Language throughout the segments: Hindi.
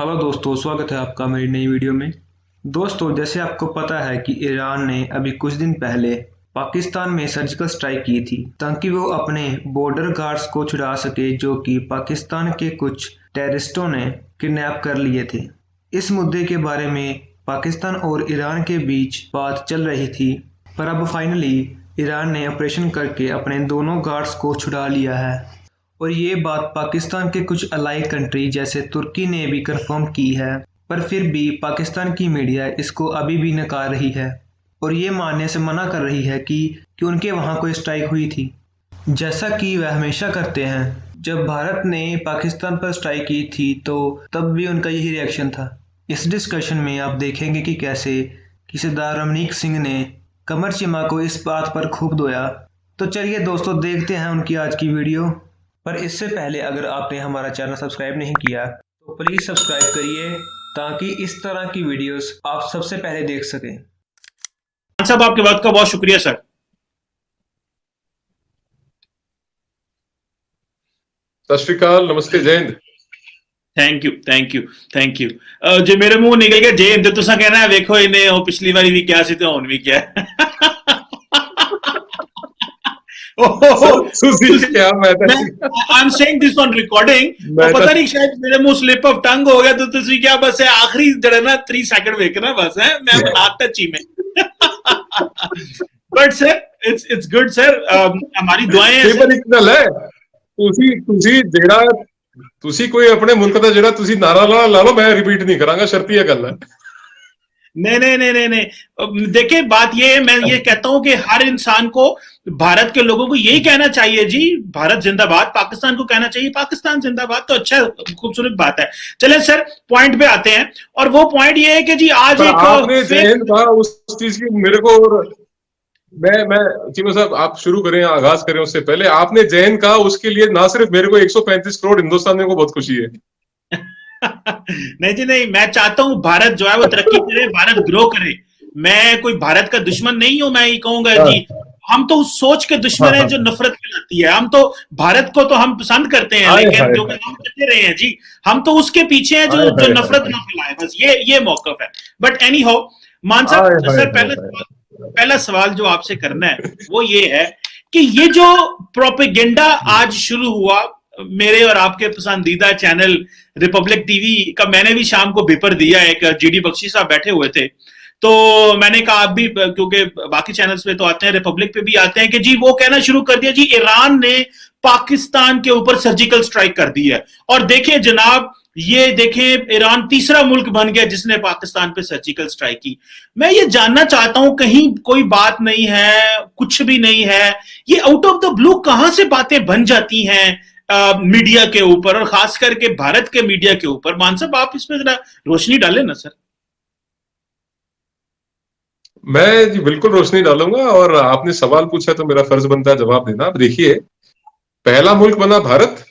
हेलो दोस्तों, स्वागत है आपका मेरी नई वीडियो में। दोस्तों, जैसे आपको पता है कि ईरान ने अभी कुछ दिन पहले पाकिस्तान में सर्जिकल स्ट्राइक की थी ताकि वो अपने बॉर्डर गार्ड्स को छुड़ा सके जो कि पाकिस्तान के कुछ टेररिस्टों ने किडनैप कर लिए थे। इस मुद्दे के बारे में पाकिस्तान और ईरान के बीच बात चल रही थी, पर अब फाइनली ईरान ने ऑपरेशन करके अपने दोनों गार्ड्स को छुड़ा लिया है। और ये बात पाकिस्तान के कुछ अलाई कंट्री जैसे तुर्की ने भी कंफर्म की है, पर फिर भी पाकिस्तान की मीडिया इसको अभी भी नकार रही है और ये मानने से मना कर रही है कि उनके वहाँ कोई स्ट्राइक हुई थी, जैसा कि वह हमेशा करते हैं। जब भारत ने पाकिस्तान पर स्ट्राइक की थी तो तब भी उनका यही रिएक्शन था। इस डिस्कशन में आप देखेंगे कि कैसे कि सरदार रमनीक सिंह ने कमर चिमा को इस बात पर खूब धोया। तो चलिए दोस्तों, देखते हैं उनकी आज की वीडियो। पर इससे पहले अगर आपने हमारा चैनल सब्सक्राइब नहीं किया तो प्लीज़ सब्सक्राइब करिए ताकि इस तरह की वीडियोस आप सबसे पहले देख सकें। साहब, आपके बात का बहुत शुक्रिया सर। सत श्री अकाल, नमस्ते, जय Hind. Thank you thank you thank you. जो मेरे मुंह निकल गया जय हिंद, तुसा कहना है वेखो इन्हें वो पिछली बारी भी क्या सी तो हुण भी क्या I am saying this on recording. पता नहीं शायद मेरे मुंह स्लिप ऑफ टंग हो गया तो तुसी क्या बस है आखिरी जड़ा ना 3 सेकंड वेखना बस है मैं बना टची में but sir it's good sir. हमारी दुआएं हैं पेपर एक गल है तुसी जेड़ा तुसी कोई अपने मुल्क दा जेड़ा तुसी नारा ला लो, मैं रिपीट नहीं करांगा, शर्ती गल है। नहीं, देखिए बात ये है, मैं ये कहता हूं कि हर इंसान को, भारत के लोगों को यही कहना चाहिए जी, भारत जिंदाबाद। पाकिस्तान को कहना चाहिए पाकिस्तान जिंदाबाद। तो अच्छा, खूबसूरत बात है। चलें सर, पॉइंट पे आते हैं और वो पॉइंट ये है कि जी आज एक आपने जैन कहा उस चीज की मेरे को, मैं चीमा साहब आप शुरू करें, आगाज करें उससे पहले आपने जैन कहा, उसके लिए ना सिर्फ मेरे को 135 करोड़ हिंदुस्तानियों को बहुत खुशी है। नहीं जी नहीं, मैं चाहता हूं भारत जो है वो तरक्की करे, भारत ग्रो करे। मैं कोई भारत का दुश्मन नहीं हूं। मैं ये कहूंगा जी, हम तो उस सोच के दुश्मन हैं जो नफरत फैलाती है। हम तो भारत को तो हम पसंद करते हैं, लेकिन जो हम कहते रहे हैं जी, हम तो उसके पीछे हैं जो नफरत ना फैलाए। बस ये मौकफ है। बट एनी हाउ, मान साहब, सर पहला सवाल जो आपसे करना है वो ये है कि ये जो प्रोपेगेंडा आज शुरू हुआ मेरे और आपके पसंदीदा चैनल रिपब्लिक टीवी का, मैंने भी शाम को पेपर दिया, एक जीडी बख्शी साहब बैठे हुए थे, तो मैंने कहा आप भी, क्योंकि बाकी चैनल्स पे तो आते हैं, रिपब्लिक पे भी आते हैं, कि जी वो कहना शुरू कर दिया जी ईरान ने पाकिस्तान के ऊपर सर्जिकल स्ट्राइक कर दी है। और देखें जनाब, ये देखें, ईरान तीसरा मुल्क बन गया जिसने पाकिस्तान पे सर्जिकल स्ट्राइक की। मैं ये जानना चाहता हूं, कहीं कोई बात नहीं है, कुछ भी नहीं है, ये आउट ऑफ द ब्लू कहां से बातें बन जाती हैं मीडिया के ऊपर, और खास करके भारत के मीडिया के ऊपर? मान साहब, आप इसमें जरा रोशनी डालें ना सर। मैं जी बिल्कुल रोशनी डालूंगा, और आपने सवाल पूछा तो मेरा फर्ज बनता है जवाब देना। अब देखिए, पहला मुल्क बना भारत,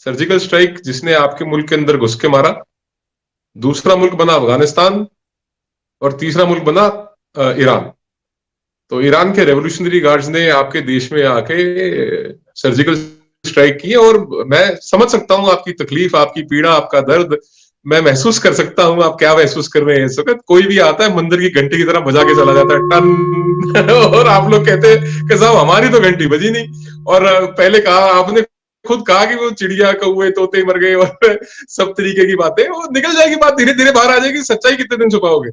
सर्जिकल स्ट्राइक जिसने आपके मुल्क के अंदर घुस के मारा। दूसरा मुल्क बना अफगानिस्तान, और तीसरा मुल्क बना ईरान। तो ईरान के रेवोल्यूशनरी गार्ड्स ने आपके देश में आके सर्जिकल स्ट्राइक की। और मैं समझ सकता हूं आपकी तकलीफ, आपकी पीड़ा, आपका दर्द मैं महसूस कर सकता हूं। आप क्या महसूस कर रहे हैं इस वक्त? कोई भी आता है मंदिर की घंटी की तरह बजा के चला जाता है, टन और आप लोग कहते हैं कि साहब हमारी तो घंटी बजी नहीं। और पहले कहा, आपने खुद कहा कि वो चिड़िया, कौवे, तोते मर गए और सब तरीके की बातें, वो निकल जाएगी बात, धीरे धीरे बाहर आ जाएगी। सच्चाई कितने दिन छुपाओगे?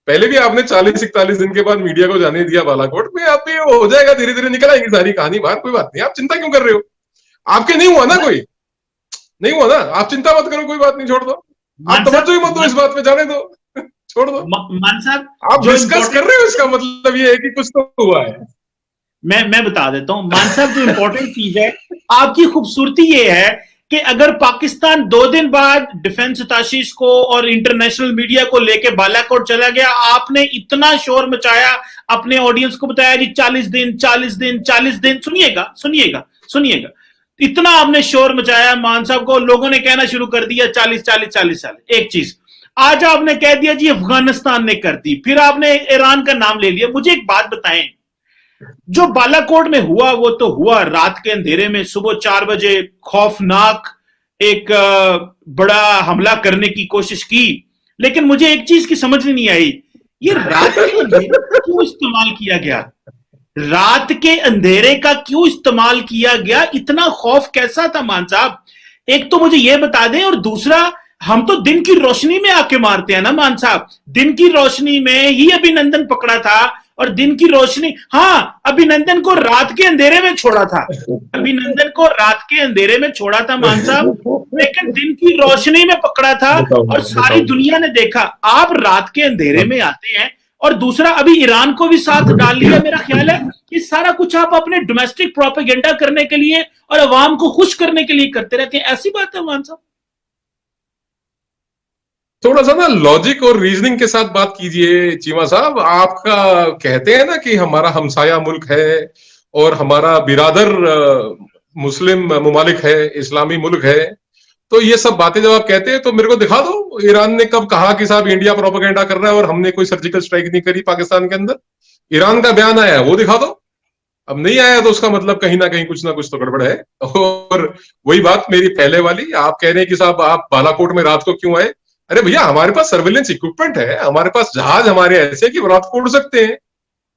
पहले भी आपने 40-41 दिन के बाद मीडिया को जाने दिया बालाकोट में, आप भी हो जाएगा, धीरे धीरे निकल आएगी सारी कहानी बाहर। कोई बात नहीं, आप चिंता क्यों कर रहे हो? आपके नहीं हुआ ना, कोई नहीं हुआ ना, आप चिंता मत करो, कोई बात नहीं, छोड़ दो। आप तवज्जो ही मत दो इस बात पे, जाने दो, छोड़ दो। मान साहब, आप डिस्कस कर रहे हो, इसका मतलब ये है कि कुछ तो हुआ है। मैं बता देता हूं मान साहब, जो इंपॉर्टेंट चीज है, आपकी खूबसूरती ये है कि अगर पाकिस्तान 2 दिन बाद डिफेंस अताशीज को और इंटरनेशनल मीडिया को लेके बालाकोट चला गया, आपने इतना शोर मचाया, अपने ऑडियंस को बताया जी 40 दिन 40 दिन 40 दिन। सुनिएगा सुनिएगा सुनिएगा, इतना आपने शोर मचाया, मान साहब को लोगों ने कहना शुरू कर दिया 40 40 40 साल। एक चीज आज आपने कह दिया जी अफगानिस्तान ने कर दी, फिर आपने ईरान का नाम ले लिया। मुझे एक बात बताएं, जो बालाकोट में हुआ वो तो हुआ रात के अंधेरे में, सुबह 4 बजे खौफनाक एक बड़ा हमला करने की कोशिश की, लेकिन मुझे एक चीज की समझ नहीं आई, ये रात के अंधेरे का क्यों इस्तेमाल किया गया? रात के अंधेरे का क्यों इस्तेमाल किया गया? इतना खौफ कैसा था मान साहब? एक तो मुझे ये बता दें, और दूसरा, हम तो दिन की रोशनी में आके मारते हैं ना मान साहब, दिन की रोशनी में ही अभिनंदन पकड़ा था, और दिन की रोशनी, हाँ, अभिनंदन को रात के अंधेरे में छोड़ा था, अभिनंदन को रात के अंधेरे में छोड़ा था मान साहब, लेकिन दिन की रोशनी में पकड़ा था और सारी दुनिया ने देखा। आप रात के अंधेरे में आते हैं, और दूसरा अभी ईरान को भी साथ डाल लिया। मेरा ख्याल है कि सारा कुछ आप अपने डोमेस्टिक प्रोपेगेंडा करने के लिए और अवाम को खुश करने के लिए करते रहते हैं, ऐसी बात है मान साहब? थोड़ा सा ना लॉजिक और रीजनिंग के साथ बात कीजिए चीमा साहब। आपका कहते हैं ना कि हमारा हमसाया मुल्क है और हमारा बिरादर मुस्लिम मुमालिक है, इस्लामी मुल्क है, तो ये सब बातें जब आप कहते हैं तो मेरे को दिखा दो ईरान ने कब कहा कि साहब इंडिया प्रोपेगेंडा कर रहा है और हमने कोई सर्जिकल स्ट्राइक नहीं करी पाकिस्तान के अंदर। ईरान का बयान आया है, वो दिखा दो। अब नहीं आया तो उसका मतलब कहीं ना कुछ तो गड़बड़ है। और वही बात मेरी पहले वाली, आप कह रहे हैं कि साहब आप बालाकोट में रात को क्यों आए? अरे भैया, हमारे पास सर्वेलेंस इक्विपमेंट है, हमारे पास जहाज हमारे ऐसे कि रात को उड़ सकते हैं।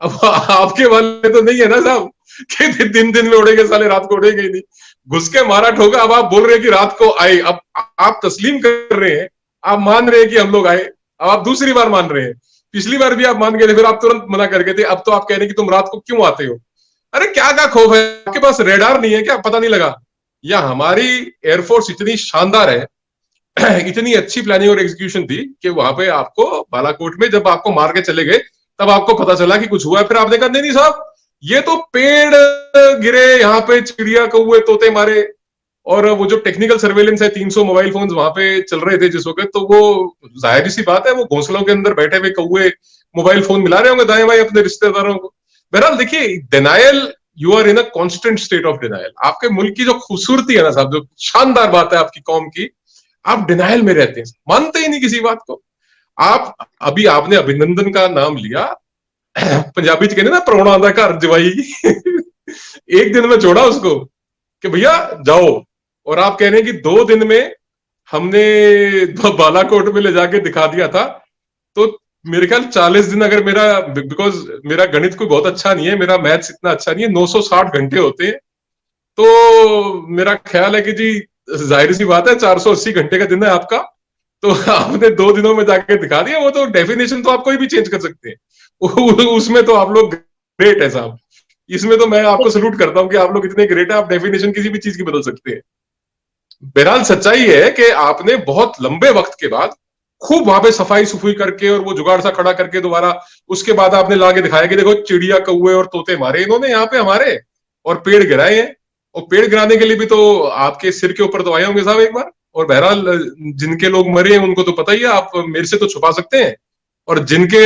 अब आपके वाले तो नहीं है ना साहब कि दिन दिन में उड़ेंगे, साले रात को उड़ेंगे ही नहीं, घुस के मारा ठोका। अब आप बोल रहे हैं कि रात को आए, अब आप तस्लीम कर रहे हैं, आप मान रहे हैं कि हम लोग आए, अब आप दूसरी बार मान रहे हैं। पिछली बार भी आप मान गए थे, फिर आप तुरंत मना कर गए थे, अब तो आप कह रहे हैं कि तुम रात को क्यों आते हो? अरे क्या खौफ है? आपके पास रेडार नहीं है क्या? पता नहीं लगा? या हमारी एयरफोर्स इतनी शानदार है, इतनी अच्छी प्लानिंग और एग्जीक्यूशन थी कि वहां पे आपको बालाकोट में जब आपको मार के चले गए तब आपको पता चला कि कुछ हुआ है, फिर आपने कहा नहीं साहब ये तो पेड़ गिरे, यहाँ पे चिड़िया कौए तोते मारे, और वो जो टेक्निकल सर्वेलेंस है 300 मोबाइल फोन वहां पे चल रहे थे जिस वक्त, तो वो जाहिर सी बात है वो घोंसलों के अंदर बैठे हुए कौए मोबाइल फोन मिला रहे होंगे दाएं बाएं अपने रिश्तेदारों को। बहरहाल देखिए, denial, you are in a constant state of denial. आपके मुल्क की जो खूबसूरती है ना साहब, जो शानदार बात है आपकी कौम की, आप डिनायल में रहते हैं, मानते ही नहीं किसी बात को। आप अभी आपने अभिनंदन का नाम लिया, पंजाबी च कहने ना परौना आंदा घर जवाई एक दिन में छोड़ा उसको कि भैया जाओ, और आप कह रहे हैं कि 2 दिन में हमने बालाकोट में ले जाके दिखा दिया था। तो मेरे ख्याल 40 दिन, अगर मेरा, बिकॉज मेरा गणित कोई बहुत अच्छा नहीं है, मेरा मैथ्स इतना अच्छा नहीं है, 960 घंटे होते हैं, तो मेरा ख्याल है कि जी जाहिर सी बात है 480 घंटे का दिन है आपका, तो आपने 2 दिनों में जाके दिखा दिया। वो तो डेफिनेशन तो आप कोई भी चेंज कर सकते हैं उसमें तो आप लोग ग्रेट है साहब, इसमें तो मैं आपको सल्यूट करता हूं कि आप लोग इतने ग्रेट है, आप डेफिनेशन किसी भी चीज की बदल सकते हैं। बहरहाल सच्चाई है कि आपने बहुत लंबे वक्त के बाद खूब वहां पे सफाई सुफाई करके और वो जुगाड़ सा खड़ा करके दोबारा उसके बाद आपने लाके दिखाया कि देखो चिड़िया कौए और तोते मारे इन्होंने यहाँ पे हमारे, और पेड़ गिराए हैं, और पेड़ गिराने के लिए भी तो आपके सिर के ऊपर तो आए होंगे साहब एक बार। और बहरहाल जिनके लोग मरे हैं उनको तो पता ही है, आप मेरे से तो छुपा सकते हैं, और जिनके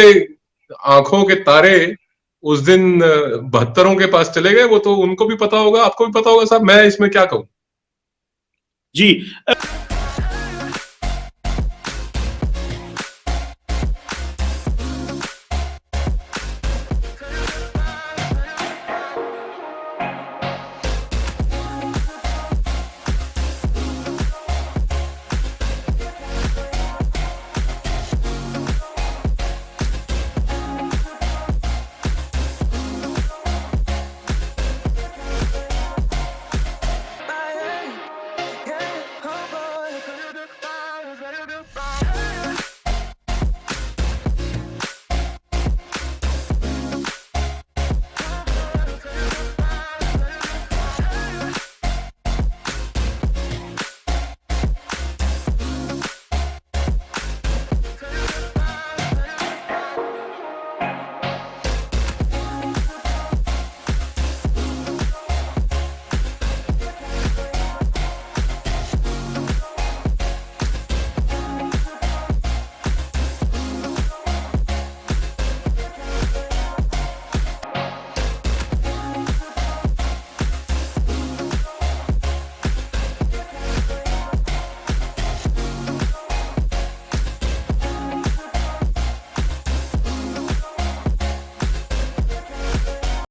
आंखों के तारे उस दिन 72 के पास चले गए वो तो उनको भी पता होगा, आपको भी पता होगा साहब, मैं इसमें क्या कहूं जी।